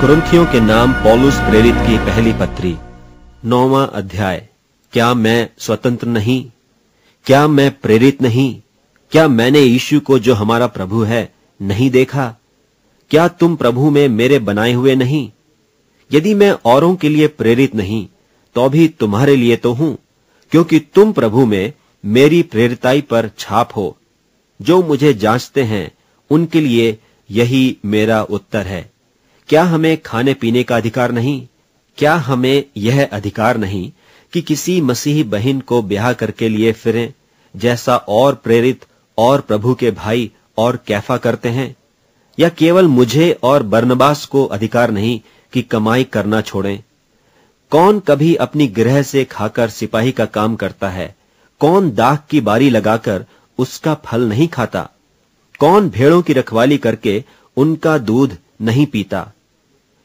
कुरिन्थियों के नाम पौलुस प्रेरित की पहली पत्री 9वां अध्याय। क्या मैं स्वतंत्र नहीं? क्या मैं प्रेरित नहीं? क्या मैंने यीशु को जो हमारा प्रभु है नहीं देखा? क्या तुम प्रभु में मेरे बनाए हुए नहीं? यदि मैं औरों के लिए प्रेरित नहीं तो भी तुम्हारे लिए तो हूं, क्योंकि तुम प्रभु में मेरी प्रेरिताई पर छाप हो। जो मुझे जांचते हैं उनके लिए यही मेरा उत्तर है। क्या हमें खाने पीने का अधिकार नहीं? क्या हमें यह अधिकार नहीं कि किसी मसीही बहन को ब्याह करके लिए फिरें, जैसा और प्रेरित और प्रभु के भाई और कैफा करते हैं? या केवल मुझे और बरनबास को अधिकार नहीं कि कमाई करना छोड़ें? कौन कभी अपनी गृह से खाकर सिपाही का काम करता है? कौन दाख की बारी लगाकर उसका फल नहीं खाता? कौन भेड़ों की रखवाली करके उनका दूध नहीं पीता?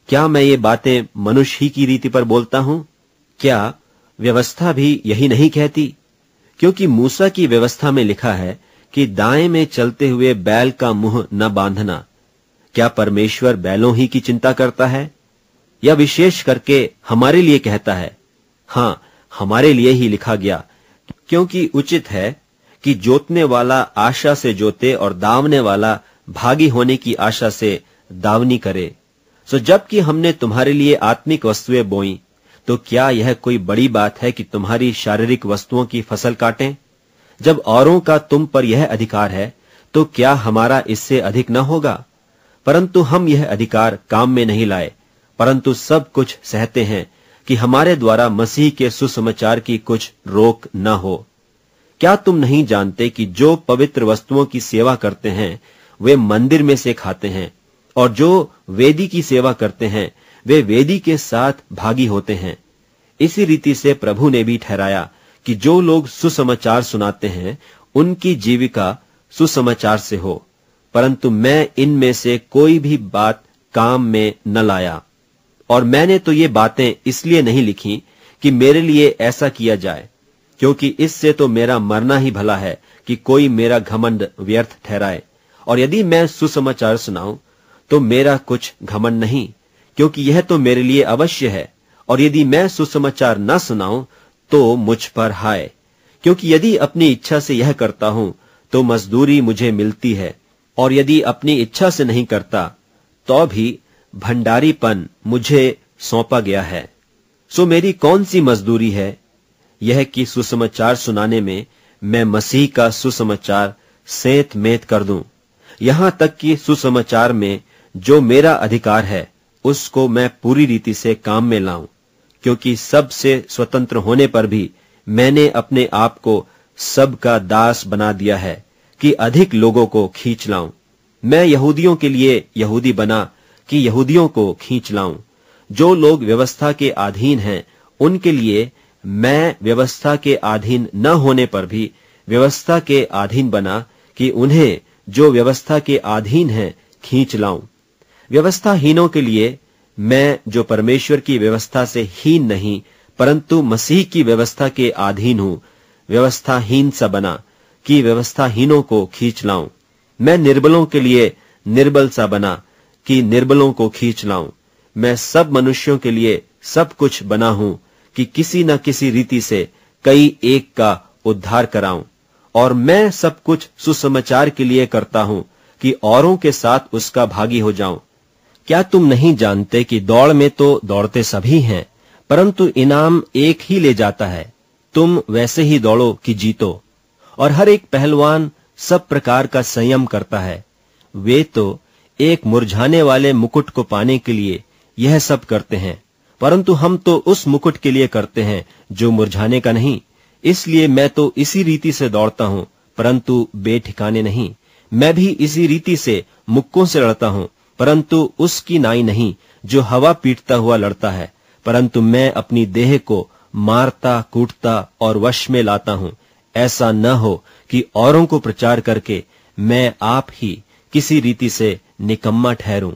क्या मैं ये बातें मनुष्य ही की रीति पर बोलता हूं? क्या व्यवस्था भी यही नहीं कहती? क्योंकि मूसा की व्यवस्था में लिखा है कि दाएं में चलते हुए बैल का मुंह न बांधना। क्या परमेश्वर बैलों ही की चिंता करता है? या विशेष करके हमारे लिए कहता है? हां, हमारे लिए ही लिखा गया, क्योंकि उचित है कि जोतने वाला आशा से जोते और दावने वाला भागी होने की आशा से दावनी करे। सो जबकि हमने तुम्हारे लिए आत्मिक वस्तुएं बोई, तो क्या यह कोई बड़ी बात है कि तुम्हारी शारीरिक वस्तुओं की फसल काटें? जब औरों का तुम पर यह अधिकार है, तो क्या हमारा इससे अधिक न होगा? परंतु हम यह अधिकार काम में नहीं लाए, परंतु सब कुछ सहते हैं कि हमारे द्वारा मसीह के सुसमाचार की कुछ रोक न हो। क्या तुम नहीं जानते कि जो पवित्र वस्तुओं की सेवा करते हैं वे मंदिर में से खाते हैं, और जो वेदी की सेवा करते हैं वे वेदी के साथ भागी होते हैं? इसी रीति से प्रभु ने भी ठहराया कि जो लोग सुसमाचार सुनाते हैं उनकी जीविका सुसमाचार से हो। परंतु मैं इनमें से कोई भी बात काम में न लाया। और मैंने तो ये बातें इसलिए नहीं लिखी कि मेरे लिए ऐसा किया जाए, क्योंकि इससे तो मेरा मरना ही भला है कि कोई मेरा घमंड व्यर्थ ठहराए। और यदि मैं सुसमाचार सुनाऊं तो मेरा कुछ घमंड नहीं, क्योंकि यह तो मेरे लिए अवश्य है। और यदि मैं सुसमाचार न सुनाऊं तो मुझ पर हाय, क्योंकि यदि अपनी इच्छा से यह करता हूं तो मजदूरी मुझे मिलती है, और यदि अपनी इच्छा से नहीं करता तो भी भंडारीपन मुझे सौंपा गया है। सो मेरी कौन सी मजदूरी है? यह कि सुसमाचार सुनाने में मैं मसीह का सुसमाचार सेंत मेत कर दूं। यहां तक कि सुसमाचार में जो मेरा अधिकार है उसको मैं पूरी रीति से काम में लाऊं, क्योंकि सबसे स्वतंत्र होने पर भी मैंने अपने आप को सबका दास बना दिया है कि अधिक लोगों को खींच लाऊं। मैं यहूदियों के लिए यहूदी बना कि यहूदियों को खींच लाऊं। जो लोग व्यवस्था के अधीन हैं उनके लिए मैं व्यवस्था के अधीन न होने पर भी व्यवस्था के अधीन बना कि उन्हें जो व्यवस्था के अधीन हैं खींच लाऊं। व्यवस्थाहीनों के लिए मैं जो परमेश्वर की व्यवस्था से हीन नहीं परंतु मसीह की व्यवस्था के अधीन हूं, व्यवस्थाहीन सा बना कि व्यवस्थाहीनों को खींच लाऊं। मैं निर्बलों के लिए निर्बल सा बना कि निर्बलों को खींच लाऊं। मैं सब मनुष्यों के लिए सब कुछ बना हूं कि किसी न किसी रीति से कई एक का उद्धार कराऊं। और मैं सब कुछ सुसमाचार के लिए करता हूं कि औरों के साथ उसका भागी हो जाऊं। क्या तुम नहीं जानते कि दौड़ में तो दौड़ते सभी हैं, परंतु इनाम एक ही ले जाता है? तुम वैसे ही दौड़ो कि जीतो। और हर एक पहलवान सब प्रकार का संयम करता है। वे तो एक मुरझाने वाले मुकुट को पाने के लिए यह सब करते हैं, परंतु हम तो उस मुकुट के लिए करते हैं जो मुरझाने का नहीं। इसलिए मैं तो इसी रीति से दौड़ता हूं, परंतु बेठिकाने नहीं। मैं भी इसी रीति से मुक्कों से लड़ता हूं, परंतु उसकी नाई नहीं जो हवा पीटता हुआ लड़ता है, परंतु मैं अपनी देह को मारता कूटता और वश में लाता हूं। ऐसा न हो कि औरों को प्रचार करके मैं आप ही किसी रीति से निकम्मा ठहरूं।